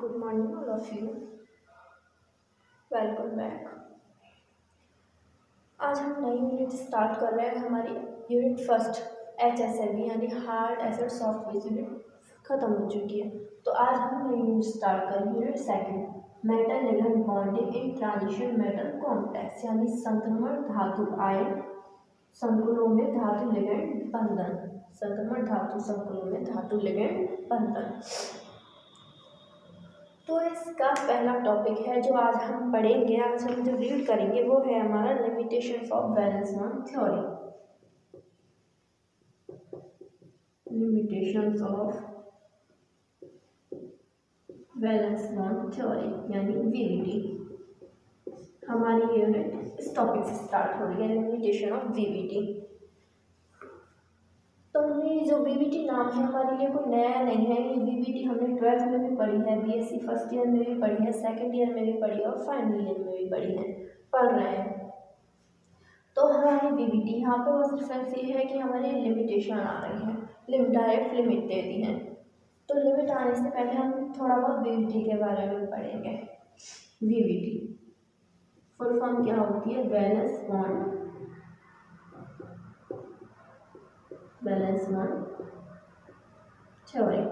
Good morning, all of you. Welcome back. आज हम नई यूनिट स्टार्ट कर रहे हैं। हमारी यूनिट फर्स्ट HSLB यानी hard acid soft base unit ख़त्म हो चुकी है। तो आज हम नई यूनिट स्टार्ट करें unit second metal ligand bonding in transition metal complex यानी संक्रमण धातु आयन संकुलों में धातु लिगेंड बंधन। संक्रमण धातु संकुलों में धातु लिगेंड बंधन। तो इसका पहला टॉपिक है जो आज हम पढ़ेंगे। आज हम जो रीड करेंगे वो है हमारा limitations of valence bond theory. Limitations of valence bond theory यानी VBT। हमारी यूनिट इस टॉपिक से स्टार्ट हो रही है, लिमिटेशन ऑफ VBT। तो ये जो VBT नाम है हमारे लिए कोई नया नहीं है। ये VBT हमने 12th में भी पढ़ी है, BSc फर्स्ट ईयर में भी पढ़ी है, सेकंड ईयर में भी पढ़ी है और फाइनल ईयर में भी पढ़ी है, पढ़ रहे हैं। तो हमारी VBT यहाँ पे बस डिफरेंस ये है कि हमारी लिमिटेशन आ रही है, डायरेक्ट लिमिट दे दी है। तो लिमिट आने से पहले हम थोड़ा बहुत VBT के बारे में पढ़ेंगे। VBT फुल फॉर्म क्या होती है? वैलेंस बॉन्ड थ्योरी,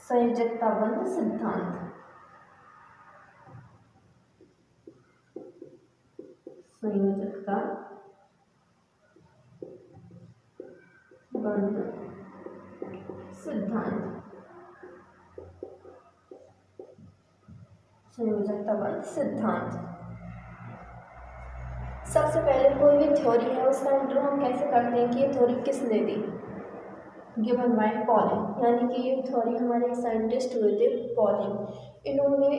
संयोजकता बंध सिद्धांत। संयोजकता बंध सिद्धांत। संयोजकता बंध सिद्धांत। सबसे पहले कोई भी थ्योरी है उसका इंट्रो हम कैसे करते हैं कि ये थ्योरी किसने दी? Given by polling. यानी कि ये थ्योरी हमारे एक साइंटिस्ट हुए थे पॉलिंग। इन्होंने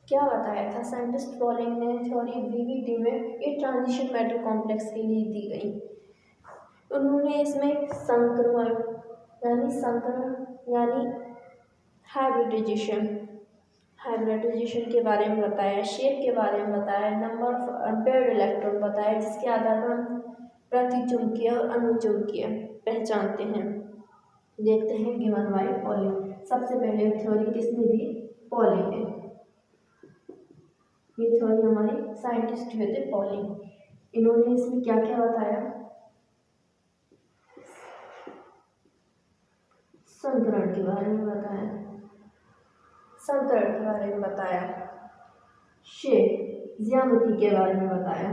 क्या बताया था? साइंटिस्ट पॉलिंग ने थ्योरी VBT में ये ट्रांजिशन मेटल कॉम्प्लेक्स के लिए दी गई। उन्होंने इसमें संक्रमण यानी हाइब्रिडाइजेशन के बारे में बताया, शेप के बारे में बताया, नंबर ऑफ अनपेयर्ड इलेक्ट्रॉन बताया, जिसके आधार पर हम प्रतिचुंबकीय और अनुचुंबकीय पहचानते हैं। देखते हैं गिवन बाय पॉलिंग। सबसे पहले थ्योरी किसने दी? पॉलिंग ने। ये थ्योरी हमारे साइंटिस्ट हुए थे पॉलिंग। इन्होंने इसमें क्या क्या बताया? संकरण के बारे में बताया, संकरण के बारे में बताया, शेप ज्यामिति के बारे में बताया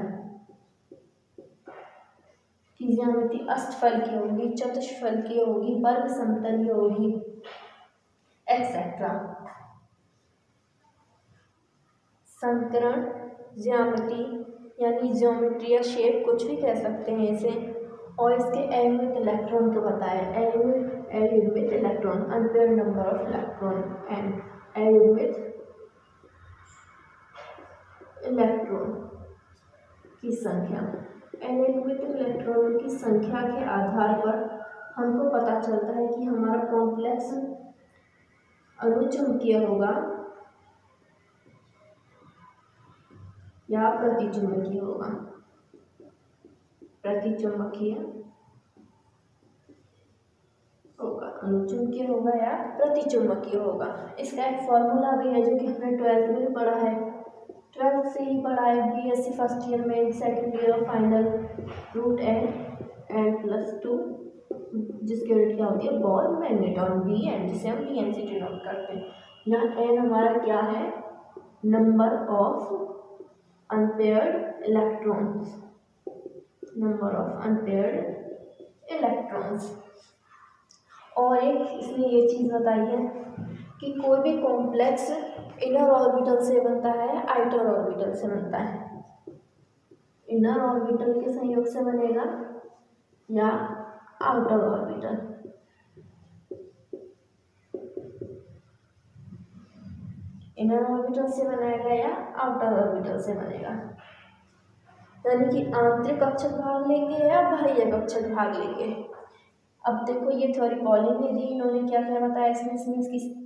कि ज्यामिति अष्टफल की होगी, चतुष्फल की होगी, वर्ग समतलीय होगी, एक्सेट्रा। संकरण ज्यामिति यानी ज्योमेट्री या शेप कुछ भी कह सकते हैं इसे। और इसके एयुनिट इलेक्ट्रॉन को बताया, एयुनिट electron, unpaired number of electron and एयुनिट इलेक्ट्रॉन की संख्या। एयुनिट इलेक्ट्रॉन की संख्या के आधार पर हमको पता चलता है कि हमारा कॉम्प्लेक्स अनुचुंबकीय होगा या प्रतिचुंबकीय होगा। प्रतिचुंबकीय होगा, अनुचुंबकीय होगा या प्रतिचुंबकीय होगा। इसका एक फॉर्मूला भी है जो कि हमने 12th में भी पढ़ा है, 12th से ही पढ़ा है, BSc फर्स्ट ईयर में, सेकंड ईयर और फाइनल, √n+2, जिसकी यूनिट क्या होती है? बॉल मैग्नेट, और Bn जिसे हम Bn से डिनोट करते हैं। यहाँ n हमारा क्या है? Number of unpaired electrons, number of unpaired electrons. और एक इसमें ये चीज़ बताई है कि कोई भी कॉम्प्लेक्स इनर ऑर्बिटल से बनता है, आउटर ऑर्बिटल से बनता है। इनर ऑर्बिटल के संयोग से बनेगा या आउटर ऑर्बिटल। इनर ऑर्बिटल से बनेगा या आउटर ऑर्बिटल से बनेगा। यानी कि आंतरिक कक्षक भाग लेंगे या बाह्य कक्षक भाग लेंगे। अब देखो ये थ्योरी पॉलिंग ने दी। इन्होंने क्या क्या बताया इसमें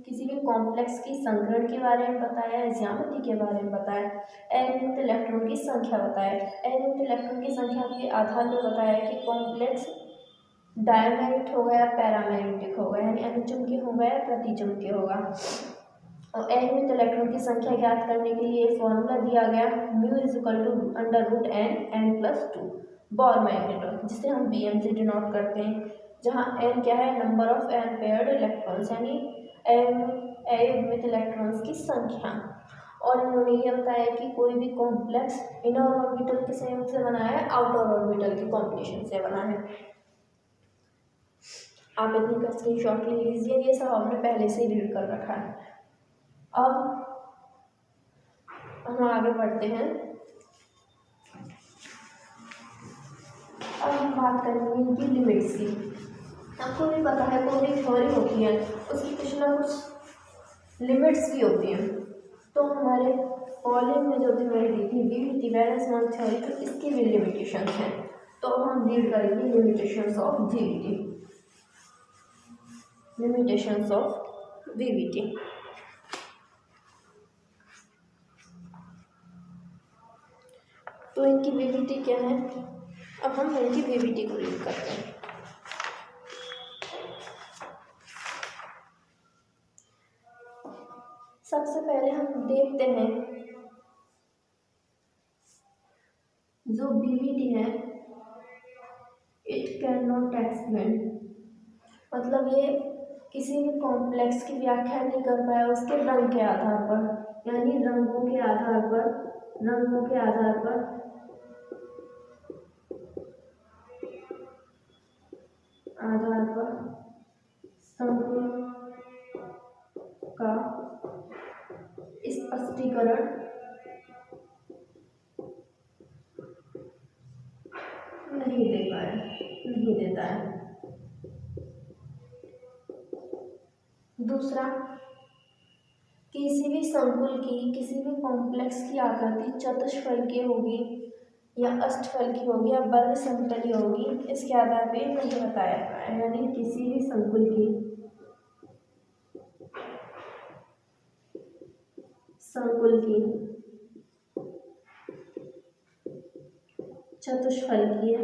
किसी भी कॉम्प्लेक्स की संकरण के बारे में बताया, ज्यामिति के बारे में बताया, एयुनिट इलेक्ट्रॉन की संख्या बताया। एयुनिट इलेक्ट्रॉन की संख्या के आधार पर बताया कि कॉम्प्लेक्स डायमैग्नेटिक होगा या पैरामैग्नेटिक होगा, यानी अनुचुंबकीय होगा या प्रतिचुंबकीय होगा। और एटॉमिक इलेक्ट्रॉन की संख्या ज्ञात करने के लिए फॉर्मूला दिया गया mu is equal to √n+2 Bohr magneton, जिसे हम bm से डिनोट करते हैं, जहाँ n क्या है, नंबर ऑफ अनपेयर्ड इलेक्ट्रॉन्स, यानी अयुग्मित इलेक्ट्रॉन्स की संख्या। और इन्होंने ये बताया कि कोई भी कॉम्प्लेक्स इनर ऑर्बिटल के संयोग से बना है, आउटर ऑर्बिटल के कॉम्बिनेशन से बना है। आप इतनी का स्क्रीनशॉट ले लीजिए, ये सब हमने पहले से रीड कर रखा है। अब हम आगे बढ़ते हैं। अब हम बात करेंगे इनकी लिमिट्स की। आपको भी पता है कोई भी थ्योरी होती है उसकी कुछ ना कुछ लिमिट्स भी होती हैं। तो हमारे फॉलोइंग में जो थ्योरी दी थी वीवीटी वैलेंस बॉन्ड थ्योरी, तो इसकी भी लिमिटेशंस हैं। तो हम रीड करेंगे limitations of VVT. Limitations of VVT. तो इनकी वीवीटी क्या है, अब हम इनकी वीवीटी को रीड करते हैं। सबसे पहले हम देखते हैं जो वीवीटी है, इट कैन नॉट एक्सप्लेन, मतलब ये किसी भी कॉम्प्लेक्स की व्याख्या नहीं कर पाया उसके रंग के आधार पर, यानी रंगों के आधार पर संकुल का स्पष्टीकरण नहीं देता है। दूसरा, किसी भी संकुल की, किसी भी कॉम्प्लेक्स की आकृति चतुष्फलकीय होगी या अष्टफलकीय होगी या वर्ग समतलीय होगी, इसके आधार पे नहीं बताया गया। यानी किसी भी संकुल की चतुष्फलकीय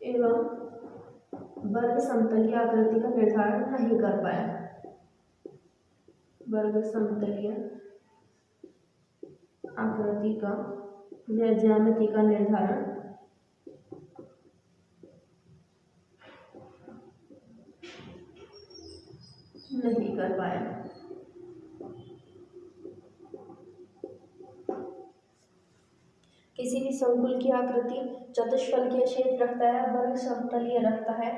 एवं वर्ग समतलीय आकृति का निर्धारण नहीं कर पाया। वर्ग समतलीय आकृति का या ज्यामिति का निर्धारण नहीं कर पाया। किसी भी संकुल की आकृति चतुष्फलकीय क्षेत्र रखता है, वर्ग समतलीय रखता है,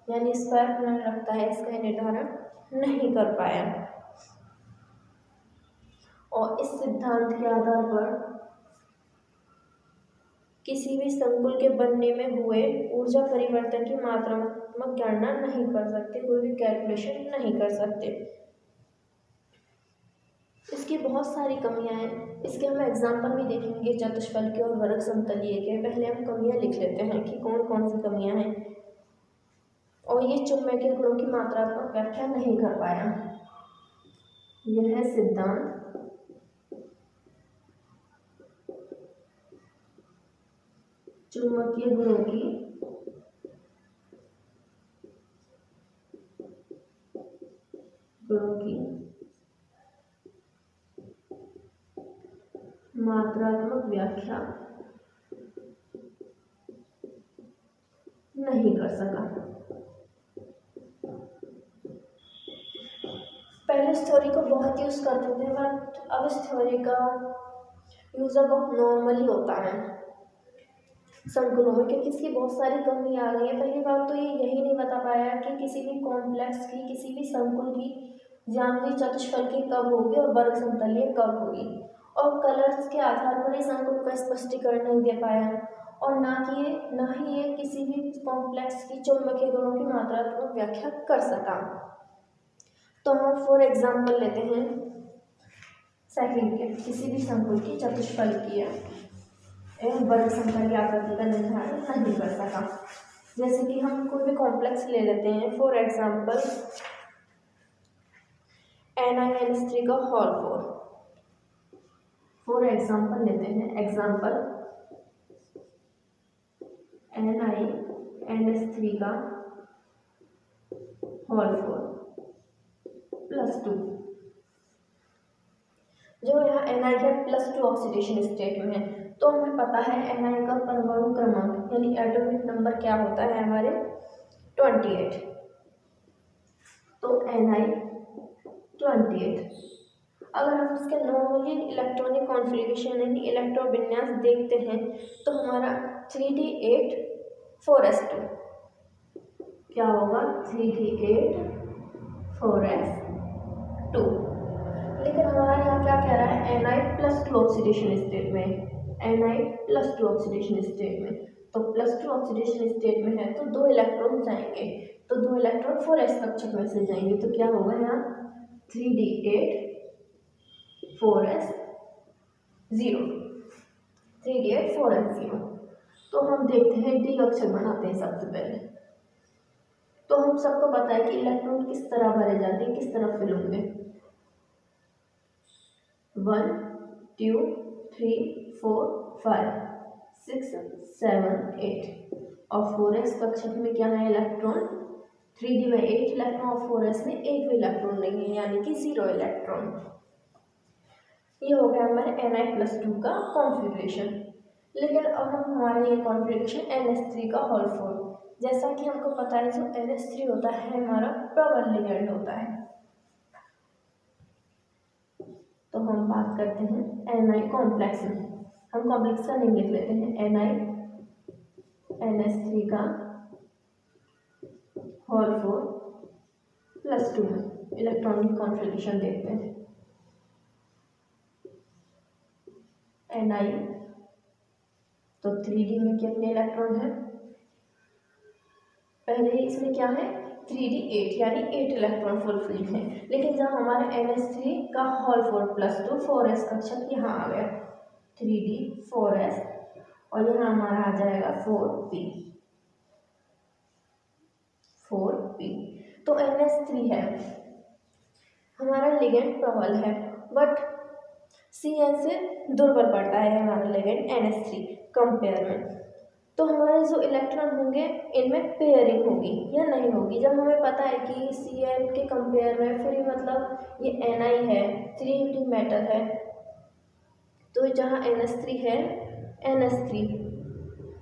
यानी स्क्वायर प्लेन रखता है, इसका निर्धारण नहीं कर पाया। और इस सिद्धांत के आधार पर किसी भी संकुल के बनने में हुए ऊर्जा परिवर्तन की मात्रात्मक गणना नहीं कर सकते, कोई भी कैलकुलेशन नहीं कर सकते। इसकी बहुत सारी कमियां हैं, इसके हम एग्जाम्पल भी देखेंगे चतुष्फलकीय और वर्ग समतलीय के। पहले हम कमियां लिख लेते हैं कि कौन कौन सी कमियां हैं। और ये चुंबकीय गुणों की मात्रात्मक व्याख्या नहीं कर पाया। यह सिद्धांत चुंबकीय गुणों की मात्रात्मक व्याख्या नहीं कर सका। पहले इस थ्योरी को बहुत यूज करते थे, बट अब इस थ्योरी का यूज बहुत नॉर्मली होता है संकुलों में, क्योंकि इसकी बहुत सारी कमी आ गई है। पहली बात तो ये यही नहीं बता पाया कि किसी भी कॉम्प्लेक्स की, किसी भी संकुल की ज्यामिति चतुष्फलकीय कब होगी और वर्ग समतलीय कब होगी। और कलर्स के आधार पर इस अंकों का स्पष्टीकरण नहीं दे पाया। और ना ही ये किसी भी कॉम्प्लेक्स की चुंबकीय गुणों की मात्रात्मक व्याख्या कर सका। तो हम फॉर एग्जाम्पल लेते हैं सेकंड के, किसी भी संकुल की चतुष्फलकीय एवं वर्ग समतलीय आकृति का निर्धारण नहीं कर सका। जैसे कि हम कोई भी कॉम्प्लेक्स ले लेते हैं, फॉर एग्जाम्पल NiNH3 का होल 4। फॉर एग्जाम्पल लेते हैं, एग्जाम्पल NiNH3 का होल 4 +2। जो यहाँ Ni है +2 ऑक्सीडेशन स्टेट में है, तो हमें पता है Ni का परमाणु क्रमांक यानी एटॉमिक नंबर क्या होता है हमारे 28। तो Ni 28। अगर हम इसका नॉर्मली इलेक्ट्रॉनिक कॉन्फ़िगरेशन यानी इलेक्ट्रॉन विन्यास देखते हैं तो हमारा 3d8 4s2 क्या होगा 3d8 4s2। लेकिन हमारा यहाँ क्या कह रहा है Ni+2 ऑक्सीडेशन स्टेट में, Ni+2 ऑक्सीडेशन स्टेट में। तो +2 ऑक्सीडेशन स्टेट में है तो 2 इलेक्ट्रॉन जाएंगे, तो 2 इलेक्ट्रॉन 4s कक्षक में से जाएंगे, तो क्या होगा यहाँ 3d8 4s0 3d8 4s0। तो हम देखते हैं डी कक्षक बनाते हैं सबसे पहले। तो हम सबको पता है कि इलेक्ट्रॉन किस तरह भरे जाते हैं, किस तरह फिल होंगे 1 2 3 4 5 6 7 8 और 4s कक्षक में क्या है इलेक्ट्रॉन 3d में 8 इलेक्ट्रॉन और 4s में एक भी इलेक्ट्रॉन नहीं है यानी कि 0 इलेक्ट्रॉन। ये हो गया हमारे Ni+2 का कॉन्फ़िगरेशन। लेकिन अब हम हमारे ये कॉन्फ़िगरेशन NH3 का होल 4, जैसा कि हमको पता है जो NH3 होता है हमारा प्रबल लिगेंड होता है। तो हम बात करते हैं Ni कॉम्प्लेक्स में, हम कॉम्प्लेक्स का नेम लिख लेते हैं Ni NH3 का होल 4 +2 में इलेक्ट्रॉनिक कॉन्फ़िगरेशन देखते हैं। Ni तो 3d में कितने इलेक्ट्रॉन है, पहले इसमें क्या है 3d8 यानी 8 इलेक्ट्रॉन फुलफिल है। लेकिन जब हमारे NH3 का होल 4 +2 4s कक्षक यहाँ आ गया 3d 4s और यहाँ हमारा आ जाएगा 4p। तो NH3 है हमारा लिगेंड प्रबल है, बट Cn से दुर्बल पड़ता है हमारा लिगेंड NH3 कंपेयर में। तो हमारे जो इलेक्ट्रॉन होंगे इनमें पेयरिंग होगी या नहीं होगी। जब हमें पता है कि Cn के कंपेयर में फ्री मतलब ये Ni है 3d मेटल है, तो जहाँ NH3 है NH3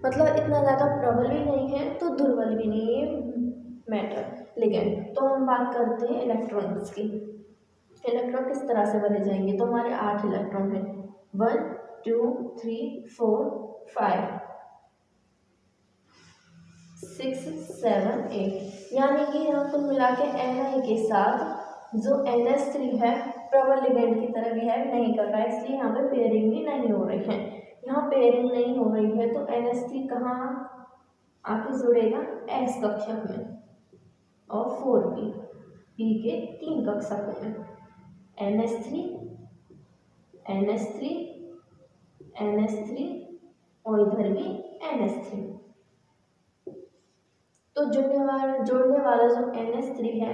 मतलब इतना ज़्यादा प्रबल भी नहीं है तो दुर्बल भी नहीं है मेटल लिगेंड। तो हम बात करते हैं इलेक्ट्रॉन्स की। इलेक्ट्रॉन किस तरह से भरे जाएंगे, तो हमारे 8 इलेक्ट्रॉन हैं 1 2 3 4 5 6 7 8 यानी कि यहाँ कुल मिला के Ni के साथ जो NH3 है प्रबल लिगेंड की तरह बिहेव नहीं कर रहा है, इसलिए यहाँ पे पेयरिंग भी नहीं हो रही है। यहाँ पेयरिंग नहीं हो रही है तो NH3 कहाँ आके जुड़ेगा S कक्षक में और 4p p के 3 कक्षकों में NH3 NH3 NH3 और इधर भी NH3। तो जोड़ने वाला जो NH3 है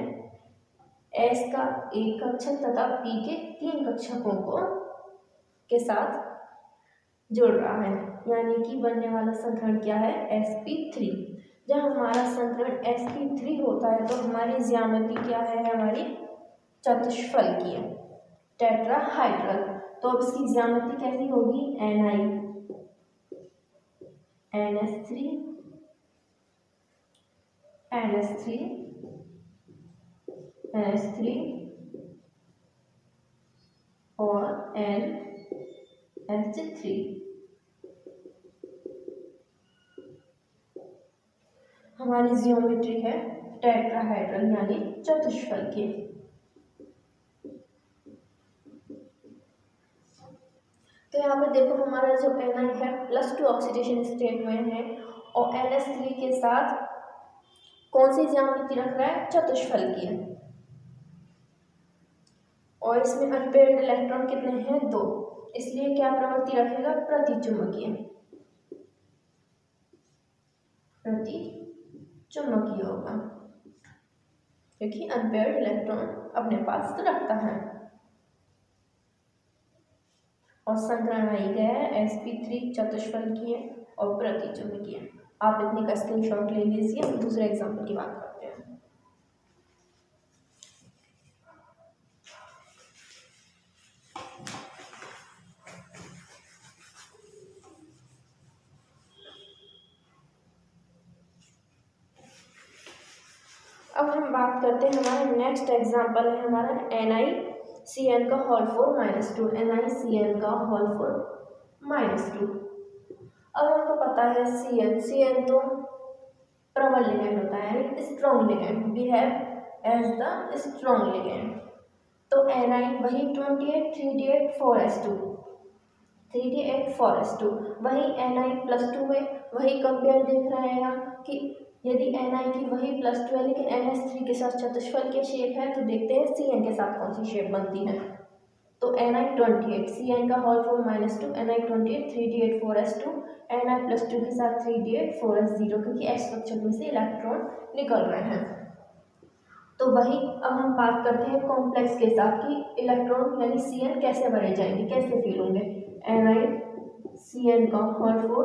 S का एक कक्षक तथा P के 3 कक्षकों को के साथ जोड़ रहा है, यानी कि बनने वाला संकरण क्या है sp3। जब हमारा संकरण sp3 होता है तो हमारी ज्यामिति क्या है हमारी चतुष्फल की है टेट्राहाइड्रल। तो अब इसकी ज्यामिति कैसी होगी Ni NH3 NH3 NH3 और NH3। हमारी जियोमेट्री है टेट्राहाइड्रल यानी चतुष्फल की। तो यहाँ पे देखो हमारा जो Ni है +2 ऑक्सीडेशन स्टेट में है और NH3 के साथ कौन सी ज्यामिति रख रहा है चतुष्फल की है और इसमें अनपेयर्ड इलेक्ट्रॉन कितने हैं 2, इसलिए क्या प्रवृत्ति रखेगा प्रतिचुंबकीय होगा क्योंकि अनपेयर्ड इलेक्ट्रॉन अपने पास रखता है। और संकरण आ ही गया है sp3 चतुष्फल की है और प्रतिचुंबकीय। आप इतनी का स्क्रीनशॉट ले लीजिए, हम दूसरे एग्जाम्पल की बात करते हैं। अब हम बात करते हैं, हमारा नेक्स्ट एग्जाम्पल है हमारा NiCN का होल फोर -2, NiCN का होल फोर -2। अब हमको पता है CN तो प्रबल लिगेंड होता है यानी strong ligand, behave as the strong ligand. तो Ni वही 28 3D8 4s2, 3D8 4s2 वही Ni+2 में वही कंपेयर देख रहे हैं हम कि यदि Ni की वही +2 है लेकिन NS3 के साथ चतुष्फल के शेप है, तो देखते हैं Cn के साथ कौन सी शेप बनती है। तो Ni28 Cn का whole four -2, Ni28 3D8 4s2, Ni+2 के साथ 3D8 4s0, क्योंकि x कक्षक में से इलेक्ट्रॉन निकल रहे हैं। तो वही अब हम बात करते हैं कॉम्प्लेक्स के साथ कि इलेक्ट्रॉन यानी Cn कैसे भरे जाएंगे, कैसे फिल होंगे। NiCN का होल फोर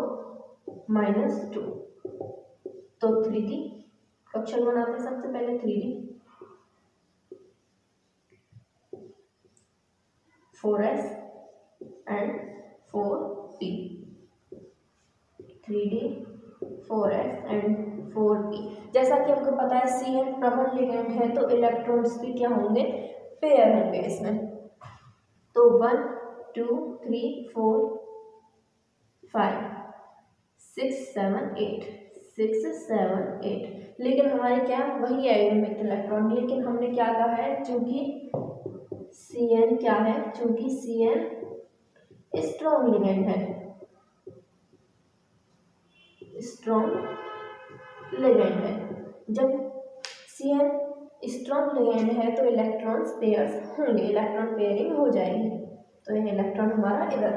-2, तो 3D कक्षक बनाते हैं सबसे पहले, 3D 4s and 4p, 3D 4s and 4p। जैसा कि आपको पता है Cn प्रबल लिगेंड है, तो इलेक्ट्रॉन्स भी क्या होंगे, पेयर होंगे इसमें। तो 1 2 3 4 5 6 7 8 6 7 8, लेकिन हमारे क्या वही है यूनिट इलेक्ट्रॉन, लेकिन हमने क्या कहा है, चूंकि Cn क्या है, चूंकि Cn स्ट्रॉन्ग लिगेंड है, स्ट्रॉन्ग लिगेंड है। जब Cn स्ट्रॉन्ग लिगेंड है तो इलेक्ट्रॉन्स पेयर्स होंगे, इलेक्ट्रॉन पेयरिंग हो जाएगी। तो यह इलेक्ट्रॉन हमारा इधर,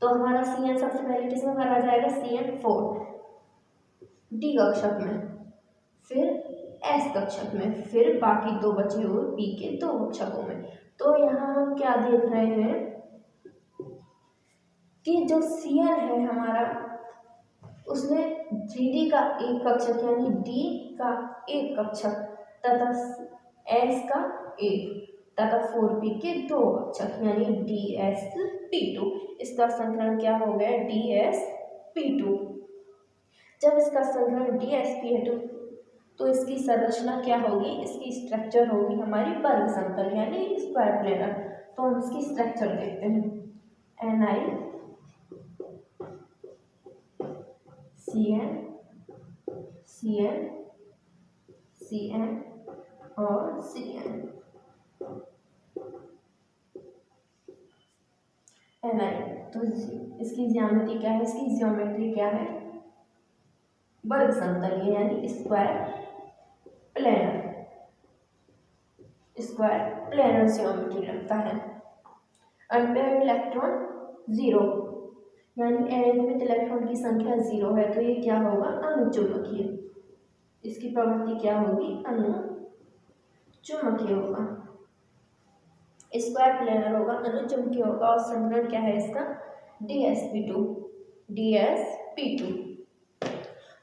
तो हमारा Cn सबसे पहले किसमें भरा जाएगा, CN4 D कक्षक में, फिर S कक्षक में, फिर बाकी दो बचे हुए P के दो कक्षकों में। तो यहाँ हम क्या देख रहे हैं कि जो Cn है हमारा, उसने 3D का एक कक्षक यानी D का एक कक्षक तथा S का एक तथा 4p के दो कक्षक यानी DsP2। इसका संकरण क्या हो गया, DsP2। जब इसका संकरण DsP2, तो इसकी संरचना क्या होगी, इसकी स्ट्रक्चर होगी हमारी वर्ग समतल यानी स्क्वायर प्लेनर। तो हम इसकी स्ट्रक्चर देखते हैं, NiCN Cn Cn और Cn। Ni तो इसकी ज्यामिति क्या है, इसकी ज्योमेट्री क्या है, वर्ग समतल यानी square planar, square planar geometry रखता है। अनपेयर्ड इलेक्ट्रॉन 0 यानी अनियमित इलेक्ट्रॉन की संख्या 0 है, तो ये क्या होगा, अनुचुंबकीय, इसकी प्रवृत्ति क्या होगी, अनुचुंबकीय होगा, स्क्वायर प्लेनर होगा, अनुचुंबकीय होगा, और संकरण क्या है इसका, DsP2।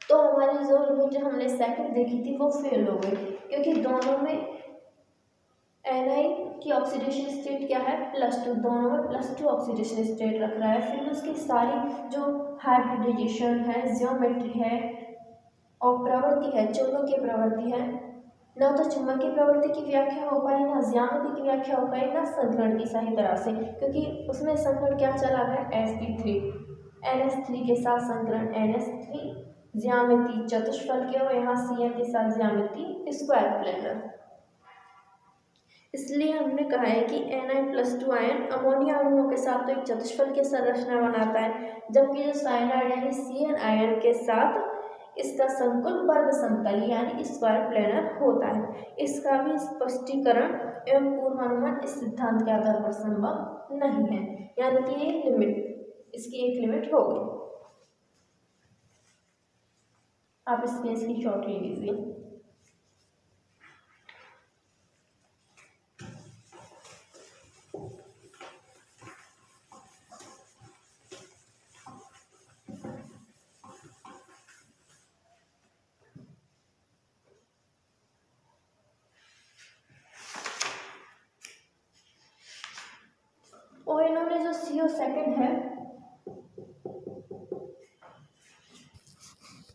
तो हमारी जो लिमिट हमने सेकंड देखी थी वो फेल हो गई, क्योंकि दोनों में Ni की ऑक्सीडेशन स्टेट क्या है, +2, दोनों में +2 ऑक्सीडेशन स्टेट रख रहा है। फिर उसकी सारी जो हाइब्रिडाइजेशन है, ज्योमेट्री है और प्रवृत्ति है, चुंबकीय प्रवृत्ति है, ना तो चुंबकीय प्रवृत्ति की व्याख्या हो पाई, ना ज्यामिति की व्याख्या हो पाई, ना संकरण की सही तरह से, क्योंकि उसमें संकरण क्या चला गया, sp3 NS3 के साथ संकरण NS3, ज्यामिति चतुष्फल के, और यहाँ Cn के साथ ज्यामिति स्क्वायर प्लेनर। इसलिए हमने कहा है कि Ni+2 आयन अमोनिया अणुओं के साथ तो एक चतुष्फल की संरचना बनाता है, जबकि जो साइनाइड यानी Cn आयन के साथ इसका संकुल वर्ग समतल यानी स्क्वायर प्लेनर होता है। इसका भी स्पष्टीकरण एवं पूर्वानुमान इस सिद्धांत के आधार पर संभव नहीं है, यानी कि ये लिमिट, इसकी एक लिमिट होगी। आप इसकी स्क्रीनशॉट ले लीजिए। और इन्होंने जो CO2 है